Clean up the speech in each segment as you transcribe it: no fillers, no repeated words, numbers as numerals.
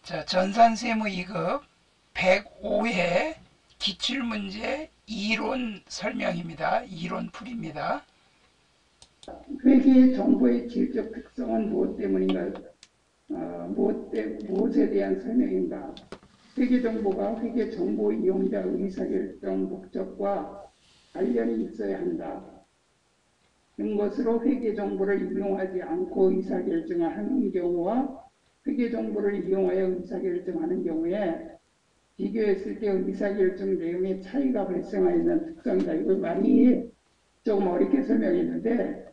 자, 전산세무 2급 105회 기출문제 이론 설명입니다. 이론 풀이입니다. 회계 정보의 질적 특성은 무엇 때문인가? 무엇에 대한 설명인가? 회계 정보가 회계 정보 이용자 의사결정 목적과 관련이 있어야 한다. 는 것으로 회계 정보를 이용하지 않고 의사결정을 하는 경우와 회계 정보를 이용하여 의사결정하는 경우에 비교했을 때 의사결정 내용의 차이가 발생하는 특성이다. 이걸 많이 조금 어렵게 설명했는데,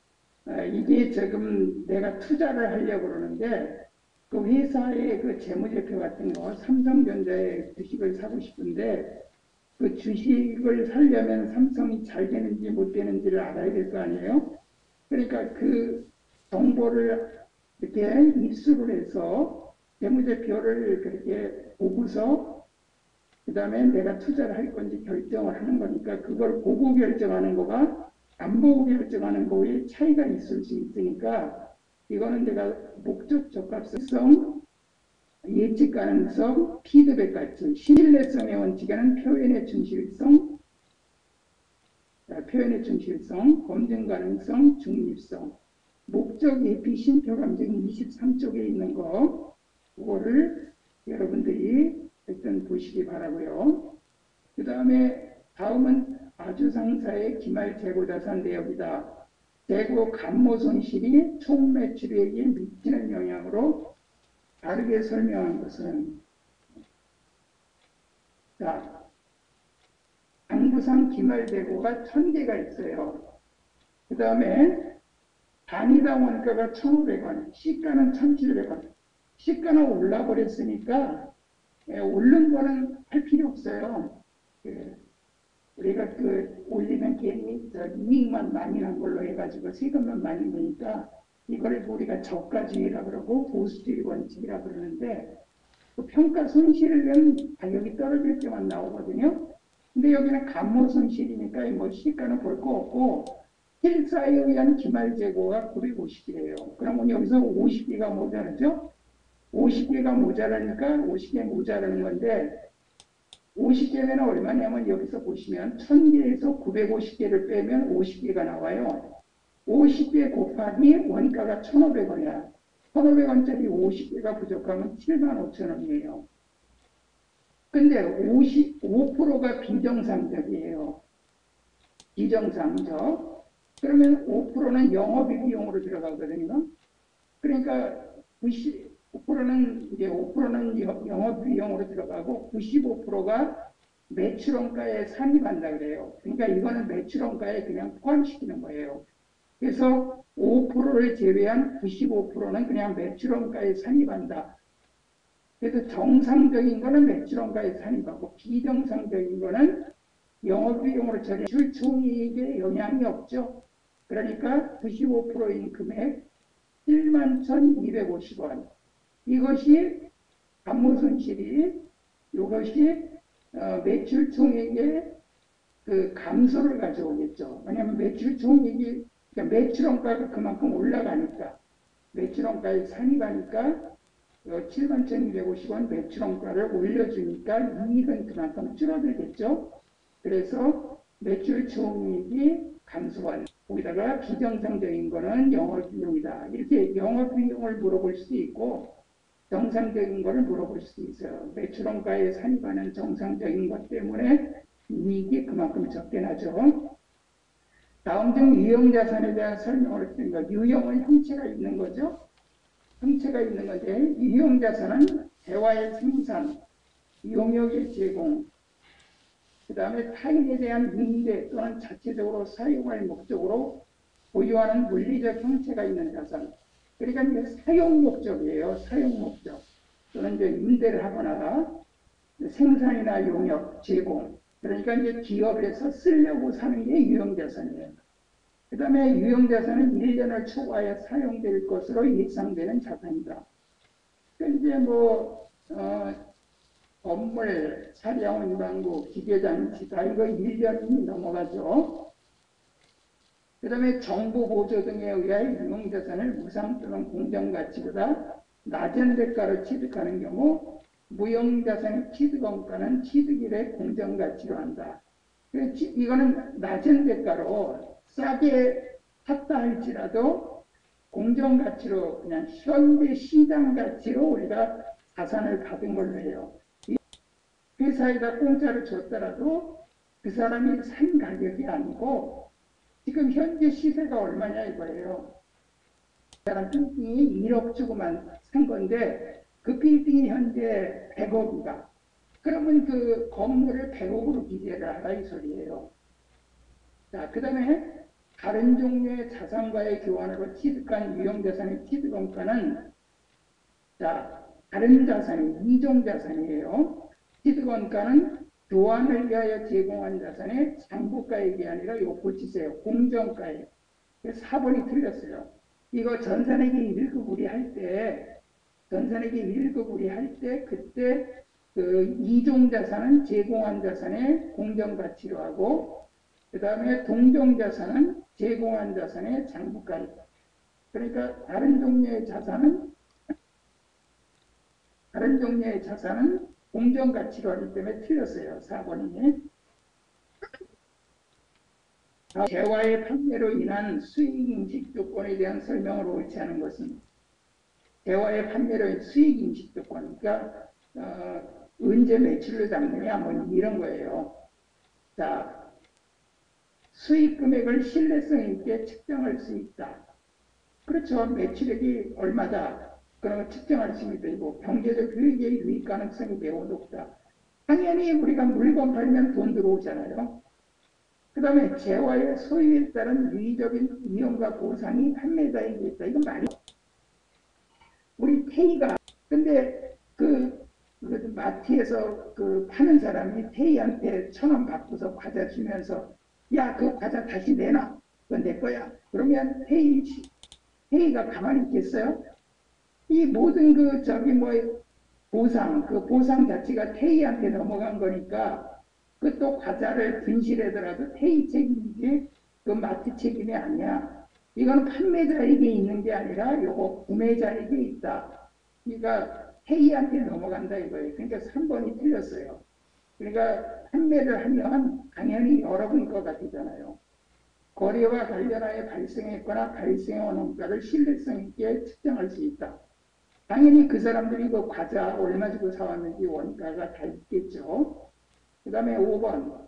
이게 지금 내가 투자를 하려고 그러는데, 그 회사의 그 재무제표 같은 거, 삼성전자의 주식을 사고 싶은데, 그 주식을 사려면 삼성이 잘 되는지 못 되는지를 알아야 될 거 아니에요? 그러니까 그 정보를 이렇게 입수를 해서 재무제표를 그렇게 보고서 그 다음에 내가 투자를 할 건지 결정을 하는 거니까 그걸 보고 결정하는 거가 안 보고 결정하는 거에 차이가 있을 수 있으니까 이거는 내가 목적 적합성, 예측 가능성, 피드백 가치, 신뢰성의 원칙에는 표현의 충실성, 검증 가능성, 중립성, 목적 예비 심표 감정 23쪽에 있는 거, 그거를 여러분들이 일단 보시기 바라고요. 그 다음에 다음은 아주상사의 기말 재고자산 내역이다. 재고 감모 손실이 총 매출액에 미치는 영향으로 다르게 설명한 것은, 자, 당부상 기말 재고가 1000개가 있어요. 그 다음에 단위당 원가가 1,500원, 시가는 1,700원. 시가는 올라버렸으니까 오른 거는 할 필요 없어요. 우리가 올리면 괜히 이익만 많이 난 걸로 해가지고 세금만 많이 내니까 이걸 우리가 저가주의라 그러고 보수주의 원칙이라 그러는데 그 평가 손실은 가격이 떨어질 때만 나오거든요. 근데 여기는 감모 손실이니까 뭐 시가는 볼 거 없고 실사에 의한 기말 재고가 950개예요. 그러면 여기서 50개가 모자라죠? 50개가 모자라니까 50개 모자라는 건데 50개면 얼마냐면 여기서 보시면 1000개에서 950개를 빼면 50개가 나와요. 50개 곱하기 원가가 1,500원이야. 1,500원짜리 50개가 부족하면 75,000원이에요. 근데 55%가 비정상적이에요. 비정상적. 그러면 5%는 영업비 비용으로 들어가거든요. 그러니까 95%는 이제 5%는 영업 비용으로 들어가고 95%가 매출원가에 산입한다 그래요. 그러니까 이거는 매출원가에 그냥 포함시키는 거예요. 그래서 5%를 제외한 95%는 그냥 매출원가에 산입한다. 그래서 정상적인 거는 매출원가에 산입하고 비정상적인 거는 영업비용으로 처리, 출총이익에 영향이 없죠. 그러니까 95%인 금액 71,250원. 이것이 감모손실이 이것이 매출 총액의 그 감소를 가져오겠죠. 왜냐하면 매출 총액이 그러니까 매출원가가 그만큼 올라가니까 매출원가에 산입하니까 71,250원 매출원가를 올려주니까 이익은 그만큼 줄어들겠죠. 그래서 매출 총액이 감소한 거기다가 비정상적인 거는 영업비용이다. 이렇게 영업비용을 물어볼 수도 있고 정상적인 거를 물어볼 수도 있어요. 매출원가에 산입하는 정상적인 것 때문에 이익이 그만큼 적게 나죠. 다음 중 유형자산에 대한 설명을 했습니다. 유형은 형체가 있는 거죠. 형체가 있는 건데 유형자산은 재화의 생산, 용역의 제공, 그 다음에 타인에 대한 임대 또는 자체적으로 사용할 목적으로 보유하는 물리적 형체가 있는 자산. 그러니까 이제 사용 목적이에요. 사용 목적. 또는 이제 임대를 하거나 생산이나 용역, 제공. 그러니까 이제 기업에서 쓰려고 사는 게 유형자산이에요. 그 다음에 유형자산은 1년을 초과해 사용될 것으로 예상되는 자산이다. 이제 건물, 차량, 운반구, 기계장치 다 이거 1년이 넘어가죠. 그 다음에 정부 보조 등에 의하여 유형자산을 무상 또는 공정가치보다 낮은 대가로 취득하는 경우 무형자산의 취득원가는 취득일의 공정가치로 한다. 이거는 낮은 대가로 싸게 샀다 할지라도 공정가치로 그냥 현재 시장 가치로 우리가 자산을 받은 걸로 해요. 회사에다 공짜로 줬더라도 그 사람이 산 가격이 아니고 지금 현재 시세가 얼마냐 이거예요. 그 사람 빌딩이 1억 주고만 산 건데 그 빌딩이 현재 100억이다. 그러면 그 건물을 100억으로 기재를 하라 이 소리예요. 자, 그 다음에 다른 종류의 자산과의 교환으로 취득한 유형자산의 취득원가는 자, 다른 자산이 이종자산이에요. 취득원가는 교환을 위하여 제공한 자산의 장부가액이 아니라 요 고치세요. 공정가액. 4번이 틀렸어요. 이거 전산회계 1급 우리 할 때, 전산회계 1급 우리 할 때, 그때 그 이종자산은 제공한 자산의 공정가치로 하고, 그 다음에 동종자산은 제공한 자산의 장부가액. 그러니까 다른 종류의 자산은 공정가치로 하기 때문에 틀렸어요. 4번이. 재화의 판매로 인한 수익인식 조건에 대한 설명을 옳지 않은 것은 재화의 판매로 인한 수익인식 조건, 그러니까 언제 매출로 잡느냐 뭐 이런 거예요. 자, 수익 금액을 신뢰성 있게 측정할 수 있다. 그렇죠. 매출액이 얼마다. 그런 걸 측정할 수 있는 되고 경제적 효익의 유익 가능성이 매우 높다. 당연히 우리가 물건 팔면 돈 들어오잖아요. 그 다음에 재화의 소유에 따른 유의적인 이용과 보상이 판매자에게 있다. 이건 말이 우리 태희가 근데 그 마트에서 그 파는 사람이 태희한테 1,000원 받고서 과자 주면서 야, 그 과자 다시 내놔. 그건 내 거야. 그러면 태희가 가만히 있겠어요? 이 모든 그 보상 자체가 태희한테 넘어간 거니까 그 또 과자를 분실하더라도 태희 책임이지 그 마트 책임이 아니야. 이거는 판매자에게 있는 게 아니라 요거 구매자에게 있다. 그러니까 태희한테 넘어간다 이거예요. 그러니까 3번이 틀렸어요. 그러니까 판매를 하면 당연히 여러분 거가 되잖아요. 거래와 관련하여 발생했거나 발생한 원가를 신뢰성 있게 측정할 수 있다. 당연히 그 사람들이 그 과자 얼마 주고 사왔는지 원가가 다 있겠죠. 그 다음에 5번.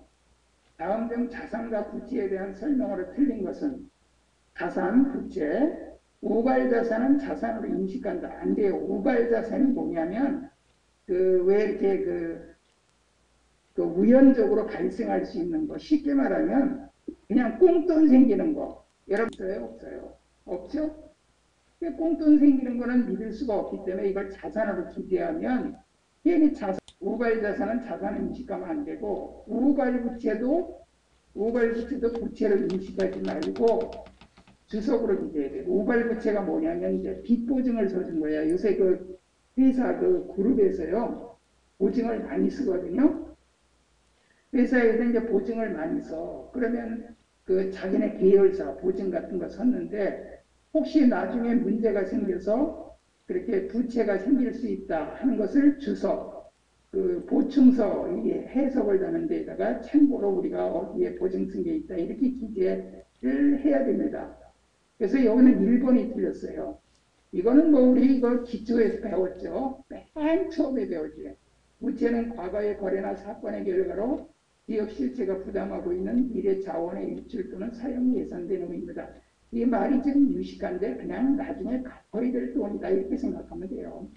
다음 중 자산과 부채에 대한 설명으로 틀린 것은 자산, 부채, 우발자산은 자산으로 인식한다. 안 돼요. 우발자산이 뭐냐면 왜 이렇게 그 우연적으로 발생할 수 있는 거. 쉽게 말하면 그냥 꽁돈 생기는 거. 여러분 있어요? 없어요? 없죠? 꽁돈 생기는 거는 믿을 수가 없기 때문에 이걸 자산으로 기재하면 괜히 우발자산은 자산을 인식하면 안 되고 우발부채도 부채를 인식하지 말고 주석으로 기재해야 돼요. 우발부채가 뭐냐면 이제 빚보증을 서준 거예요. 요새 그 회사 그 그룹에서요 보증을 많이 쓰거든요. 회사에서 이제 보증을 많이 써. 그러면 그 자기네 계열사 보증 같은 거 섰는데 혹시 나중에 문제가 생겨서 그렇게 부채가 생길 수 있다 하는 것을 주석, 그 보충서 이게 해석을 다는 데다가 참고로 우리가 어디에 보증 쓴 게 있다 이렇게 기재를 해야 됩니다. 그래서 여기는 1번이 틀렸어요. 이거는 뭐 우리 이거 기초에서 배웠죠. 맨 처음에 배웠지. 부채는 과거의 거래나 사건의 결과로 기업 실체가 부담하고 있는 미래 자원의 유출 또는 사용이 예상되는 의미입니다. 이 말이 지금 유식한데 그냥 나중에 갚아야 될 돈이다 이렇게 생각하면 돼요.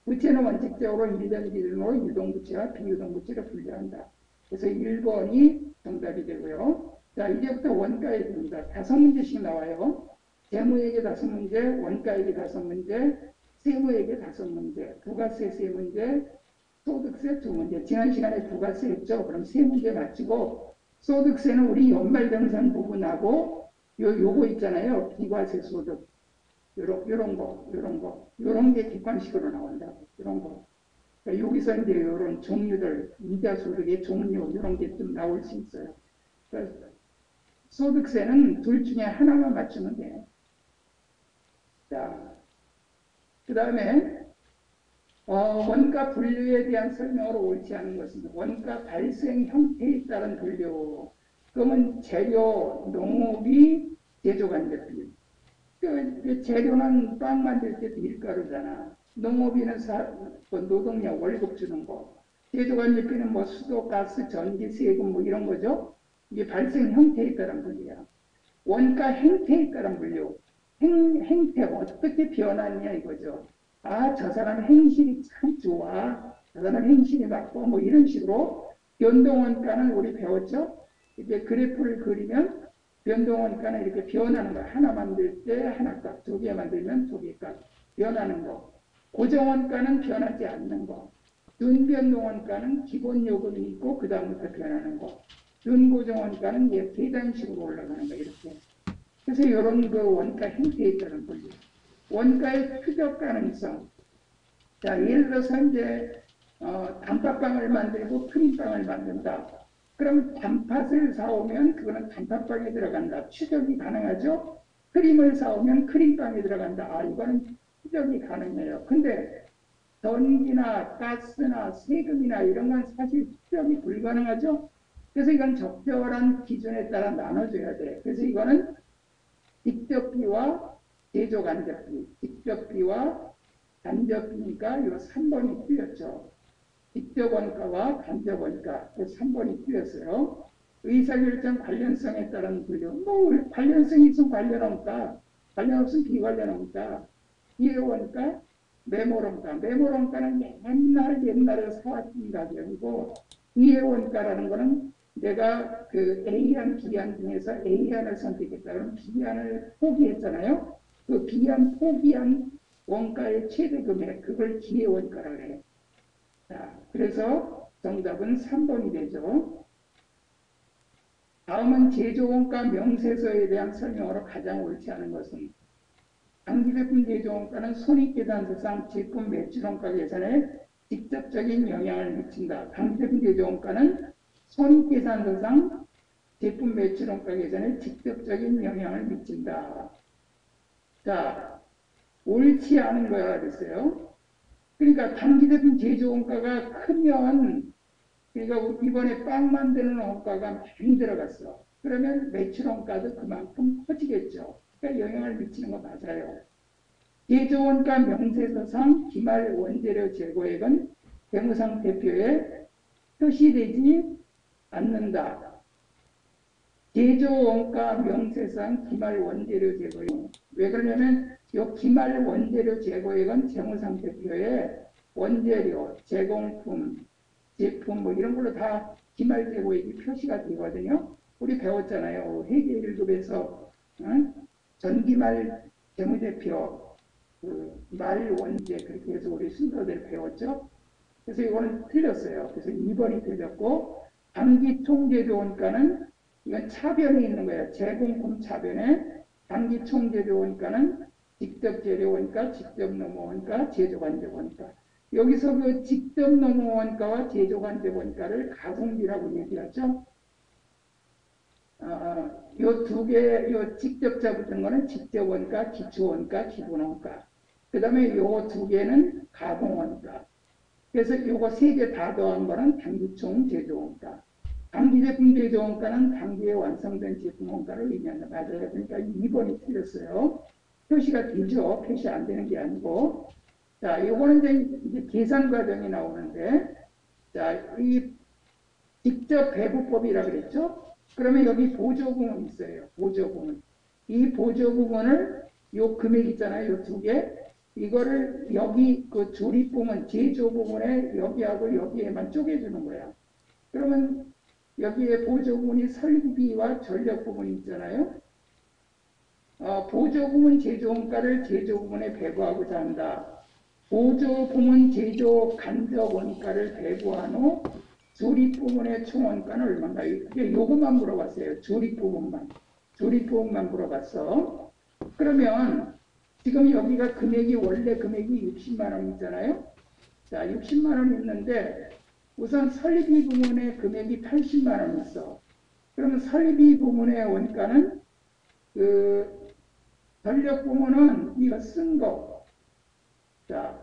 부채는 원칙적으로 1년 기준으로 유동부채와 비유동부채를 분류한다. 그래서 1번이 정답이 되고요. 자, 이제부터 원가에 됩니다. 5문제씩 나와요. 재무에게 5문제, 원가에게 5문제, 세무에게 5문제, 부가세 3문제, 소득세 2문제. 지난 시간에 부가세 했죠. 그럼 3문제 마치고 소득세는 우리 연말정산 부분하고 요거 있잖아요. 비과세 소득. 요런 게 객관식으로 나온다. 요런 거. 그러니까 여기서 이제 요런 종류들, 이자 소득의 종류, 요런 게 좀 나올 수 있어요. 그러니까 소득세는 둘 중에 하나만 맞추면 돼. 자, 그 다음에 원가 분류에 대한 설명으로 옳지 않은 것은 원가 발생 형태에 따른 분류. 그러면 재료, 농업이, 제조관제비. 그 재료는 빵 만들 때 밀가루잖아. 농업인은 그 노동력 월급 주는 거. 제조관리비는 뭐 수도, 가스, 전기, 세금 뭐 이런 거죠. 이게 발생 형태에 따른 분류야. 원가 행태에 따른 분류. 행태 어떻게 변하냐 이거죠. 아, 저 사람 행실이 참 좋아. 저 사람 행실이 나빠. 뭐 이런 식으로 변동원가는 우리 배웠죠. 이제 그래프를 그리면 변동원가는 이렇게 변하는 거. 하나 만들 때 하나 값, 두 개 만들면 두 개 값. 변하는 거. 고정원가는 변하지 않는 거. 준변동원가는 기본 요금이 있고 그 다음부터 변하는 거. 준고정원가는 계단식으로 올라가는 거 이렇게. 그래서 이런 그 원가 형태에 따른 분류. 원가의 추적 가능성. 자, 예를 들어서 이제 단팥빵을 만들고 크림빵을 만든다. 그럼 단팥을 사오면 그거는 단팥빵에 들어간다. 추적이 가능하죠? 크림을 사오면 크림빵에 들어간다. 아, 이거는 추적이 가능해요. 근데 전기나 가스나 세금이나 이런 건 사실 추적이 불가능하죠? 그래서 이건 적절한 기준에 따라 나눠줘야 돼. 그래서 이거는 직접비와 제조간접비, 직접비와 간접비니까 이 3번이 틀렸죠. 직접원가와 간접원가, 3번이 틀렸어요. 의사결정 관련성에 따른 분류. 뭐 관련성이 있으면 관련원가, 관련 없으면 비관련원가, 이해원가, 매몰원가. 매몰원가는 옛날에 사왔던 가격이고, 이해원가라는 거는 내가 그 A안, B안 중에서 A안을 선택했다. 그럼 B안을 포기했잖아요. 그 B안 포기한 원가의 최대 금액, 그걸 기회원가라고 해. 자, 그래서 정답은 3번이 되죠. 다음은 제조원가 명세서에 대한 설명으로 가장 옳지 않은 것은 단기제품 제조원가는 손익계산서상 제품 매출원가 계산에 직접적인 영향을 미친다. 단기제품 제조원가는 손익계산서상 제품 매출원가 계산에 직접적인 영향을 미친다. 자, 옳지 않은 거라 그랬어요. 그러니까 단기제품 제조원가가 크면, 그러니까 이번에 빵 만드는 원가가 많이 들어갔어. 그러면 매출원가도 그만큼 커지겠죠. 그러니까 영향을 미치는 거 맞아요. 제조원가 명세서상 기말 원재료 재고액은 재무상태표에 표시되지 않는다. 제조원가 명세상 기말 원재료 재고액. 왜 그러냐면 이 기말 원재료 재고액은 재무상태표에 원재료, 제공품, 제품 뭐 이런 걸로 다 기말 재고액이 표시가 되거든요. 우리 배웠잖아요. 회계 1급에서 전기말 재무제표, 말 원재 그렇게 해서 우리 순서대로 배웠죠. 그래서 이거는 틀렸어요. 그래서 2번이 틀렸고, 단기총재료원가는 이건 차변이 있는 거예요. 제공품 차변에 단기총재료원가는 직접 재료원가, 직접 농어원가, 제조간접원가. 여기서 그 직접 농어원가와 제조간접원가를 가성비라고 얘기하죠. 요 두 개, 요 직접자 붙은 거는 직접원가, 기초원가, 기본원가. 그 다음에 요 두 개는 가공원가. 그래서 요거 세 개 다 더한 거는 단기총 제조원가. 단기제품 제조원가는 단기에 완성된 제품 원가를 의미한다. 맞아요. 그러니까 2번이 틀렸어요. 표시가 되죠. 표시 안 되는 게 아니고. 자, 요거는 이제 계산 과정이 나오는데, 자, 이 직접 배부법이라 그랬죠? 그러면 여기 보조금은 있어요. 보조금은. 이 보조금을 요 금액 있잖아요. 요 두 개. 이거를 여기 그 조립 부분, 제조 부분에 여기하고 여기에만 쪼개주는 거야. 그러면 여기에 보조금이 설비와 전력 부분이 있잖아요. 보조금은 제조원가를 제조부문에 배부하고자 한다. 보조부문 제조 간접 원가를 배부한 후 조립 부분의 총원가는 얼마인가? 요것만 물어봤어요. 조립 부분만. 조립 부분만 물어봤어. 그러면 지금 여기가 금액이 원래 금액이 60만 원이잖아요. 자, 60만 원 있는데 우선 설비 부문의 금액이 80만 원 있어. 그러면 설비 부문의 원가는 그 전력 부문은 이거 쓴 거. 자,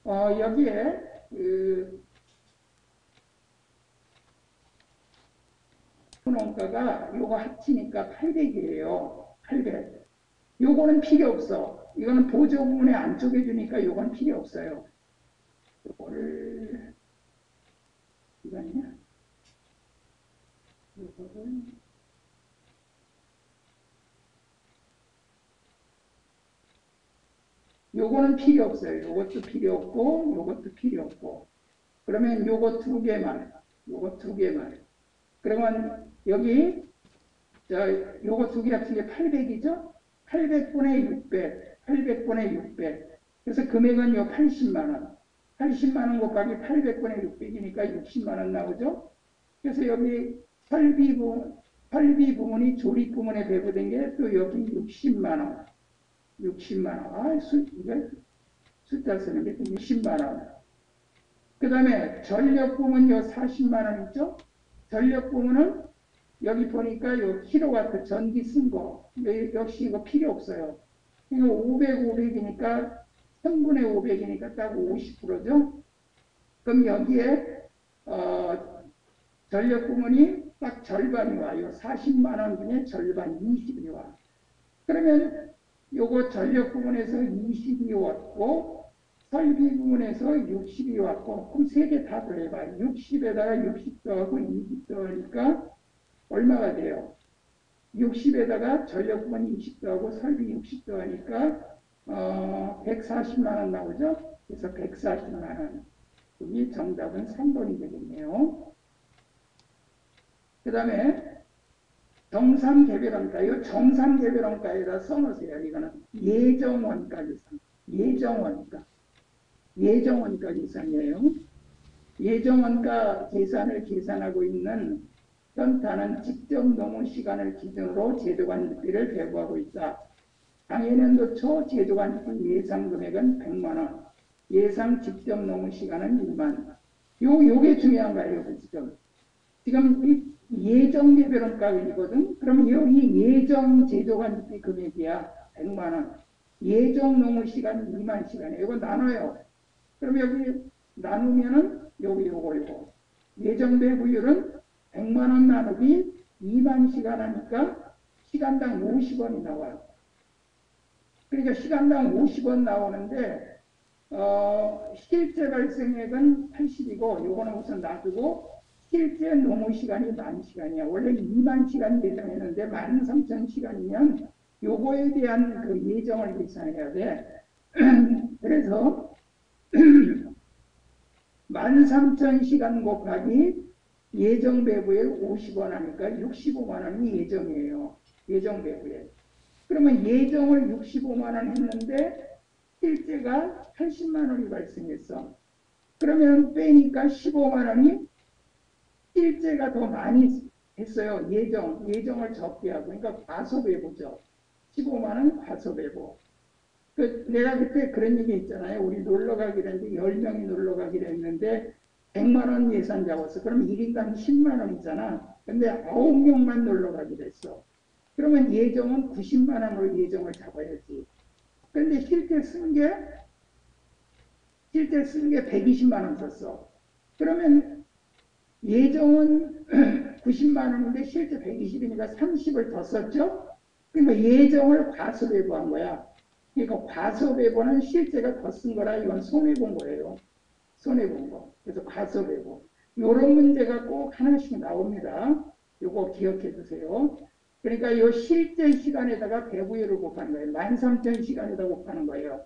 여기에 그 원가가 요거 합치니까 800이에요. 800. 요거는 필요 없어. 이거는 보조 부분에 안 쪼개주니까 요건 필요 없어요. 요거를 이거 아니야? 요거를 요거는 필요 없어요. 요것도 필요 없고 요것도 필요 없고. 그러면 요거 두 개만, 요거 두 개만. 그러면 여기 요거 두 개 합친 게 800이죠? 800분의 600, 800분의 600. 그래서 금액은 요 80만 원. 80만 원 곱하기 800분의 600이니까 60만 원 나오죠? 그래서 여기 설비 부문이 조립 부문에 배부된 게 또 여기 60만 원. 60만 원. 이게 숫자 쓰는 게 60만 원. 그 다음에 전력 부문 요 40만 원 있죠? 전력 부문은 여기 보니까 요 킬로와트 전기 쓴 거 역시 이거 필요 없어요. 이거 500, 500이니까 1000분의 500이니까 딱 50%죠. 그럼 여기에 전력 부문이 딱 절반이 와요. 40만 원 중에 절반 20이 와. 그러면 요거 전력 부문에서 20이 왔고 설비 부문에서 60이 왔고 그럼 세 개 다 더해봐. 60에다가 60 더하고 20 더하니까 얼마가 돼요? 60에다가 전력 부문 20 더하고 설비 60 더하니까 140만 원 나오죠? 그래서 140만 원. 여기 정답은 3번이 되겠네요. 그 다음에 정상개별원가, 이 정상개별원가에다 써놓으세요. 이거는 예정원가 계산, 예정원가 계산이에요. 예정원가 계산을 계산하고 있는 현타는 직접 노무 시간을 기준으로 제조관비를 배부하고 있다. 당해년도 초 제조관비 예상 금액은 100만 원, 예상 직접 노무 시간은 2만. 요게 중요한 거예요, 지금. 지금 이 예정 개별원가이거든. 그럼 여기 예정 제조관비 금액이야. 100만 원. 예정 노무 시간 2만 시간이에요. 이거 나눠요. 그럼 여기 나누면은 요거. 예정 배부율은 100만 원 나누기 2만 시간 하니까 시간당 50원이 나와요. 그러니까 시간당 50원 나오는데 실제 발생액은 80이고 요거는 우선 놔두고 실제 노무 시간이 10,000시간이야. 원래 2만 시간 예정했는데 13,000시간이면 요거에 대한 그 예정을 계산해야 돼. 그래서 13,000시간 곱하기 예정 배부액 50원 하니까 65만 원이 예정이에요. 예정 배부액. 그러면 예정을 65만 원 했는데 실제가 80만 원이 발생했어. 그러면 빼니까 15만 원이 실제가 더 많이 했어요. 예정을 적게 하고. 그러니까 과소배부죠. 15만 원 과소배부. 내가 그때 그런 얘기 있잖아요. 우리 놀러 가기로 했는데 10명이 놀러 가기로 했는데 100만 원 예산 잡았어. 그럼 1인당 10만 원이잖아. 근데 9명만 놀러 가기로 했어. 그러면 예정은 90만 원으로 예정을 잡아야지. 근데 실제 쓴 게 120만 원 썼어. 그러면 예정은 90만 원인데 실제 120이니까 30을 더 썼죠? 그러니까 예정을 과소배부한 거야. 그러니까 과소배부는 실제가 더 쓴 거라 이건 손해본 거예요. 손해본 거. 그래서 과소배부. 이런 문제가 꼭 하나씩 나옵니다. 이거 기억해 두세요. 그러니까 이 실제 시간에다가 배부율을 곱하는 거예요. 13,000시간에다 곱하는 거예요.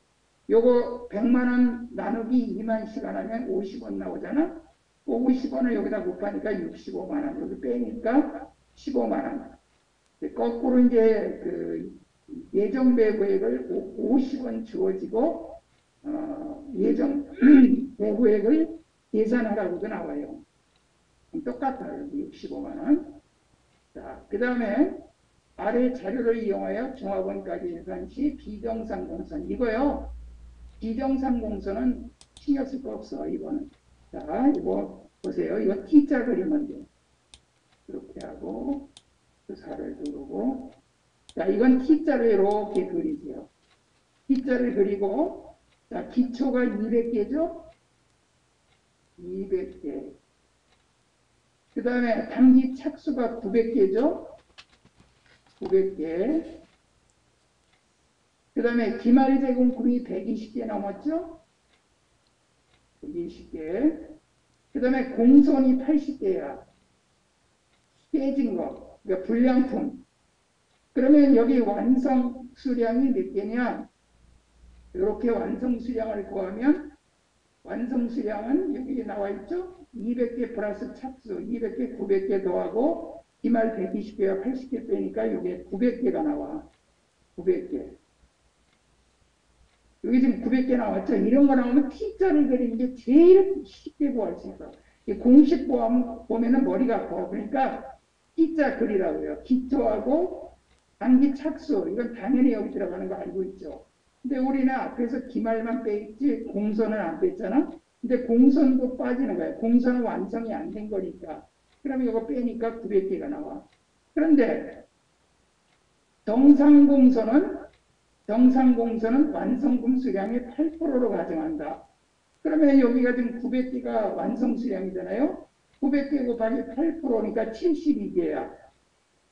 요거 100만 원 나누기 2만 시간 하면 50원 나오잖아. 50원을 여기다 곱하니까 65만 원. 여기 빼니까 15만 원. 거꾸로 이제 그 예정 배부액을 50원 주어지고 예정 배부액을 계산하라고도 나와요. 똑같아요. 65만 원. 자, 그 다음에 아래 자료를 이용하여 종합원가 계산 시 비정상 공선. 이거요. 비정상 공선은 신경 쓸 거 없어. 이거는. 자, 이거 보세요. 이거 T자 그리면 돼. 이렇게 하고 살을 누르고 자, 이건 T자를 이렇게 그리세요. T자를 그리고 자, 기초가 200개죠? 200개. 그 다음에 단기 착수가 900개죠? 900개. 그 다음에 기말 제공품이 120개 넘었죠? 120개. 그 다음에 공손이 80개야. 깨진 거. 그러니까 불량품. 그러면 여기 완성 수량이 몇 개냐? 이렇게 완성 수량을 구하면 완성 수량은 여기 나와 있죠? 200개 플러스 착수 200개, 900개 더하고 기말 120개와 80개 빼니까 이게 900개가 나와. 900개. 여기 지금 900개 나왔죠? 이런 거 나오면 T자를 그리는 게 제일 쉽게 구할 수 있어. 공식 보면은 머리가 아파. 그러니까 T자 그리라고요. 기초하고 단기 착수. 이건 당연히 여기 들어가는 거 알고 있죠. 근데 우리는 앞에서 기말만 빼있지 공선은 안 뺐잖아. 근데 공선도 빠지는 거야. 공선은 완성이 안 된 거니까. 그러면 이거 빼니까 900개가 나와. 그런데 정상공선은 완성품 수량의 8%로 가정한다. 그러면 여기가 지금 900개가 완성 수량이잖아요. 900개 곱하기 8%니까 72개야.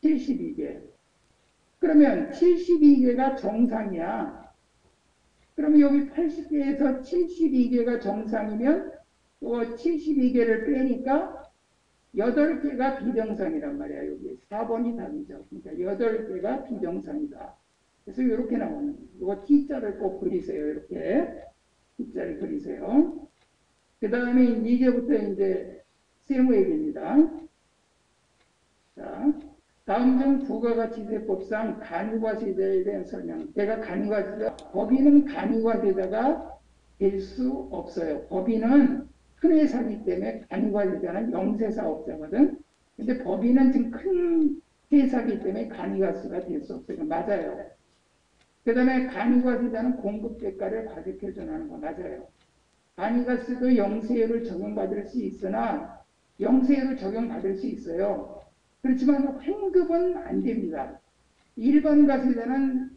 72개. 그러면 72개가 정상이야. 그러면 여기 80개에서 72개가 정상이면 또 72개를 빼니까 8개가 비정상이란 말이야. 여기 4번이 답이죠. 그러니까 8개가 비정상이다. 그래서 이렇게 나오는 거예요. 이거 T자를 꼭 그리세요. 이렇게 T자를 그리세요. 그 다음에 이제부터 이제 세무얘기입니다. 자, 다음 중 부가가치세법상 간이과세자에 대한 설명. 제가 간이과세자, 법인은 간이과세자가 될 수 없어요. 법인은 큰 회사이기 때문에 간이과세자는 영세사업자거든. 근데 법인은 지금 큰 회사이기 때문에 간이과세가 될 수 없어요. 맞아요. 그 다음에 간이과세자는 공급대가를 과세표 준하는 거 맞아요. 간이과세도 영세율을 적용받을 수 있으나 영세율을 적용받을 수 있어요. 그렇지만 환급은 안 됩니다. 일반 과세자는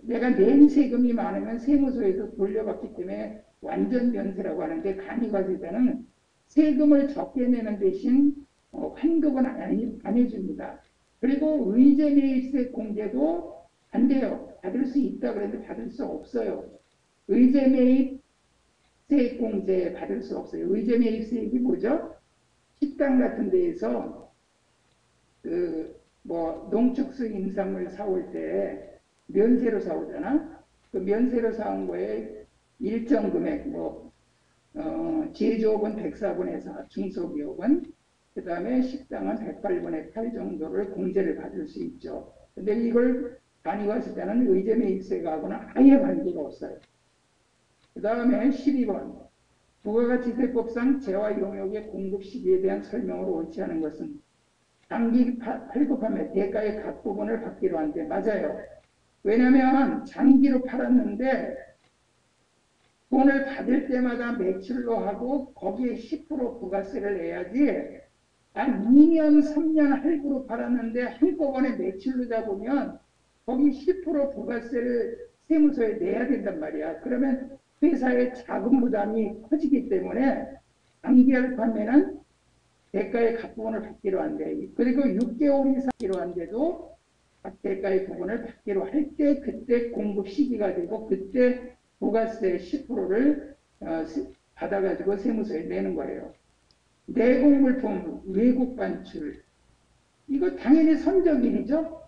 내가 낸 세금이 많으면 세무서에서 돌려받기 때문에 완전 면세라고 하는데 간이과세자는 세금을 적게 내는 대신 환급은 안 해줍니다. 그리고 의제매입세 공제도 안 돼요. 받을 수 있다 그랬는데 받을 수 없어요. 의제매입세 공제 받을 수 없어요. 의제매입세액이 뭐죠? 식당 같은 데에서 농축수 임산물 사올 때 면세로 사오잖아. 그 면세로 사온 거에 일정 금액 제조업은 104분의 4, 중소기업은 그 다음에 식당은 108분의 8 정도를 공제를 받을 수 있죠. 근데 이걸 간이과세자는 의제매입세가하고는 아예 관계가 없어요. 그 다음에 12번 부가가치세법상 재화 용역의 공급 시기에 대한 설명을 옳지 않은 것은 장기 팔급하면 대가의 각 부분을 받기로 한데 맞아요. 왜냐하면 장기로 팔았는데 돈을 받을 때마다 매출로 하고 거기에 10% 부가세를 내야지 한 2년, 3년 할부로 팔았는데 한꺼번에 매출로 잡으면 거기 10% 부가세를 세무서에 내야 된단 말이야. 그러면 회사의 자금 부담이 커지기 때문에 장기할 판매는 대가의 각 부분을 받기로 한대. 그리고 6개월 이상 받기로 한데도 각 대가의 부분을 받기로 할 때 그때 공급 시기가 되고 그때 부가세 10%를 받아가지고 세무서에 내는 거예요. 내공물품 외국 반출 이거 당연히 선적일이죠.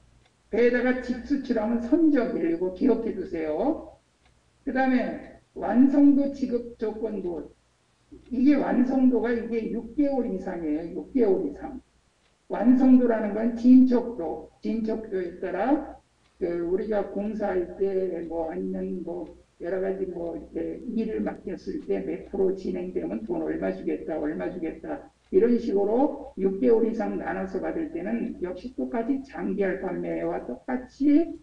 배에다가 직수출하면 선적일이고 기억해 두세요. 그 다음에 완성도 지급 조건부 이게 완성도가 이게 6개월 이상이에요. 6개월 이상. 완성도라는 건 진척도에 따라 우리가 공사할 때 아니면 여러 가지 이렇게 일을 맡겼을 때 몇 프로 진행되면 돈 얼마 주겠다, 이런 식으로 6개월 이상 나눠서 받을 때는 역시 똑같이 장기할 판매와 똑같이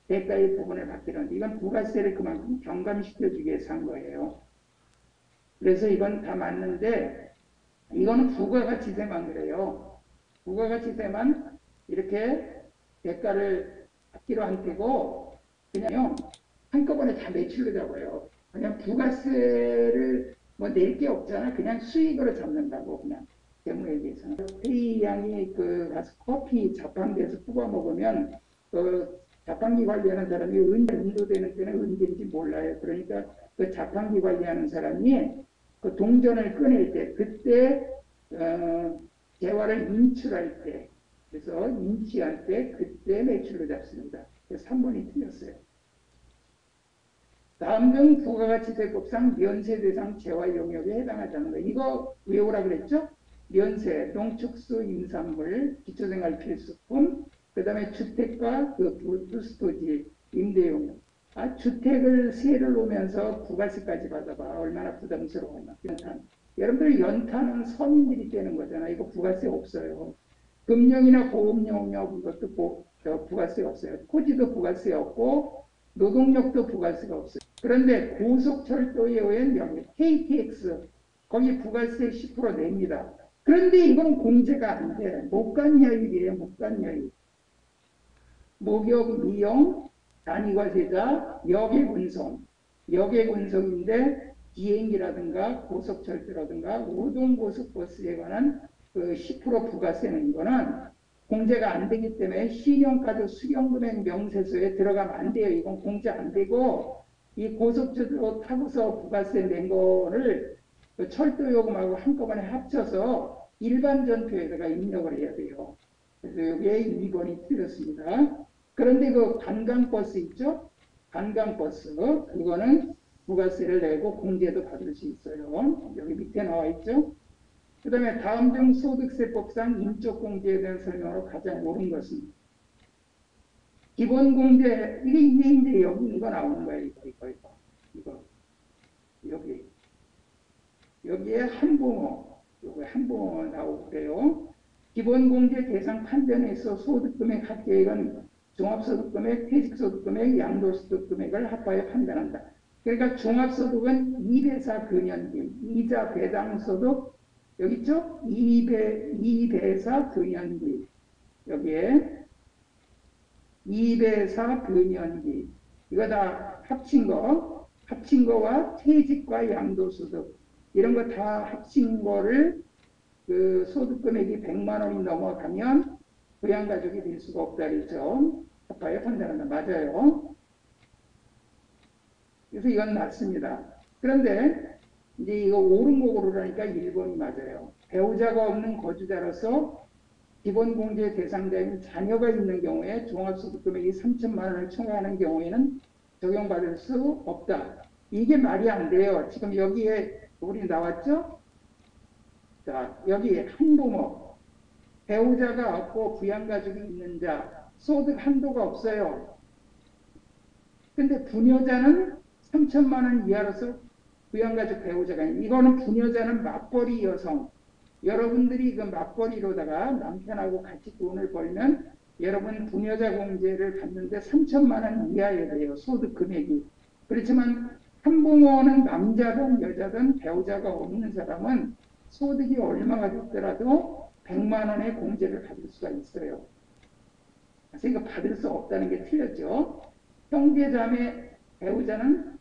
대가의 부분을 받기로 하는데 이건 부가세를 그만큼 경감시켜주기 위해서 한 거예요. 그래서 이건 다 맞는데 이거는 부가가치세만 그래요. 부가가치세만 이렇게 대가를 받기로 한 테고 그냥요 한꺼번에 다 매출로 잡아요. 그냥 부가세를 뭐 낼 게 없잖아. 그냥 수익으로 잡는다고 그냥 재무에 대해서는. 회의 양이 그 가서 커피 자판기에서 뽑아 먹으면 그 자판기 관리하는 사람이 인도되는 때는 언제인지 몰라요. 그러니까 그 자판기 관리하는 사람이 그 동전을 꺼낼 때 그때 재화를 인출할 때 그래서 인치할 때 그때 매출로 잡습니다. 그래서 3번이 틀렸어요. 다음 중 부가가치세법상 면세 대상 재화 영역에 해당하지 않는 거. 이거 외우라 그랬죠? 면세, 농축수, 임산물, 기초생활필수품, 그 다음에 주택과 그 부스토지, 임대용. 주택을 세를 놓으면서 부가세까지 받아봐. 얼마나 부담스러워요. 연탄. 여러분들 연탄은 서민들이 떼는 거잖아. 이거 부가세 없어요. 금융이나 보험용역 이것도 부가세 없어요. 토지도 부가세 없고 노동력도 부가세가 없어요. 그런데 고속철도에 의한 명령 KTX 거기 부가세 10% 냅니다. 그런데 이건 공제가 안 돼. 목간여율이에요. 목간여율. 목욕, 미용, 단위과세자, 역액운송. 역액운송인데 비행기라든가 고속철도라든가 우동고속버스에 관한 그 10% 부가세는 이거는 공제가 안 되기 때문에 신용카드 수령금액 명세서에 들어가면 안 돼요. 이건 공제 안 되고 이 고속철도 타고서 부가세 낸 거를 그 철도요금하고 한꺼번에 합쳐서 일반 전표에다가 입력을 해야 돼요. 그래서 여기에 2번이 틀렸습니다. 그런데 그 관광버스 있죠? 관광버스 그거는 부가세를 내고 공제도 받을 수 있어요. 여기 밑에 나와 있죠? 그 다음에 다음 중 소득세법상 인적공제에 대한 설명으로 가장 옳은 것은 기본공제 이게 이제 여기 이거 나오는 거예요. 이거 여기에 한봉어 요거 한봉어 나오고 그래요. 기본공제 대상 판정에서 소득금액 합계액은 종합소득금액, 퇴직소득금액, 양도소득금액을 합하여 판단한다. 그러니까 종합소득은 2배사 근연기, 이자 배당소득 여기 있죠? 2배사 근연기 여기에 2배사 근연기 이거 다 합친 거와 퇴직과 양도소득 이런 거 다 합친 거를 그 소득금액이 100만 원이 넘어가면 부양가족이 될 수가 없다 그랬죠. 합하여 판단한다. 맞아요. 그래서 이건 맞습니다. 그런데 이제 이거 옳은 거 고르라니까 1번이 맞아요. 배우자가 없는 거주자로서 기본공제 대상자인 자녀가 있는 경우에 종합소득금액이 3천만 원을 초과하는 경우에는 적용받을 수 없다. 이게 말이 안 돼요. 지금 여기에 우리 나왔죠? 자, 여기 한부모, 배우자가 없고 부양가족이 있는 자, 소득 한도가 없어요. 근데 부녀자는 3천만 원 이하로서 부양가족 배우자가 이거는 부녀자는 맞벌이 여성. 여러분들이 그 맞벌이로다가 남편하고 같이 돈을 벌면 여러분 부녀자 공제를 받는데 3천만 원 이하여야 돼요. 소득 금액이. 그렇지만 한부모는 남자든 여자든 배우자가 없는 사람은 소득이 얼마가 됐더라도 100만 원의 공제를 받을 수가 있어요. 그래서 이거 받을 수 없다는 게 틀렸죠. 형제, 자매, 배우자는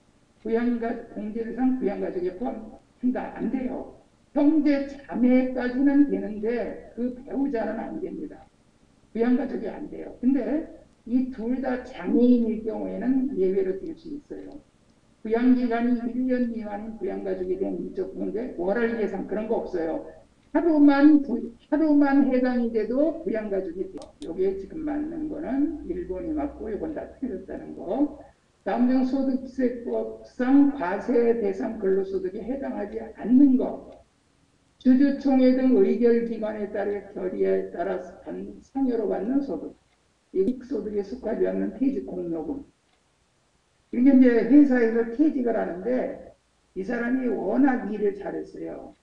공제 대상 부양가족에 포함한다. 안 돼요. 형제, 자매까지는 되는데 그 배우자는 안 됩니다. 부양가족이 안 돼요. 근데 이 둘 다 장애인일 경우에는 예외로 될 수 있어요. 부양기간이 1년 미만인 부양가족에 대한 인적공제, 월할 예상 그런 거 없어요. 하루만 해당이 돼도 부양가족이 돼요. 여기에 지금 맞는 거는 1번이 맞고 이건 다 틀렸다는 거. 다음 중 소득세법상 과세 대상 근로소득에 해당하지 않는 거. 주주총회 등 의결기관에 따른 결의에 따라 상여로 받는 소득. 이익소득에 속하지 않는 퇴직공로금. 이게 이제 회사에서 퇴직을 하는데 이 사람이 워낙 일을 잘했어요.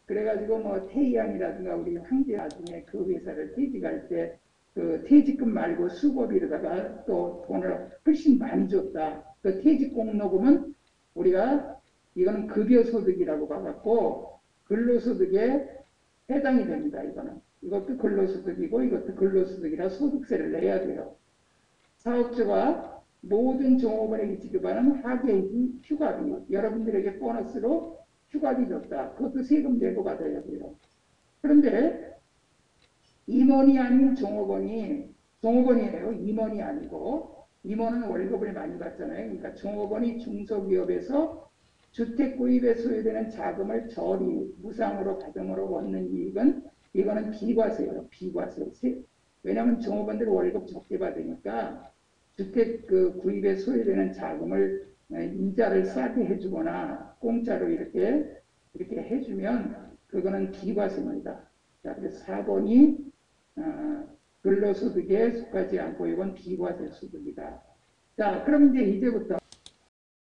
그래가지고 뭐 태희양이라든가 우리 황제 나중에 그 회사를 퇴직할 때 그 퇴직금 말고 수고비로다가 또 돈을 훨씬 많이 줬다. 그 퇴직공로금은 우리가 이거는 급여소득이라고 봐갖고 근로소득에 해당이 됩니다. 이것도 근로소득이고 이것도 근로소득이라 소득세를 내야 돼요. 사업주가 모든 종업원에게 지급하는 하계이기 휴가비, 여러분들에게 보너스로 휴가비 줬다. 그것도 세금 내고 받아야 돼요. 그런데 임원이 아닌 종업원이에요. 임원이 아니고, 임원은 월급을 많이 받잖아요. 그러니까 종업원이 중소기업에서 주택 구입에 소요되는 자금을 저리 무상으로 받음으로 얻는 이익은, 이거는 비과세예요. 비과세. 왜냐하면 종업원들 월급 적게 받으니까 주택 그 구입에 소요되는 자금을 이자를 싸게 해주거나 공짜로 이렇게 해주면 그거는 비과세입니다. 자, 그래서 4번이 근로소득에 속하지 않고 이건 비과세 소득이다. 자, 그럼 이제부터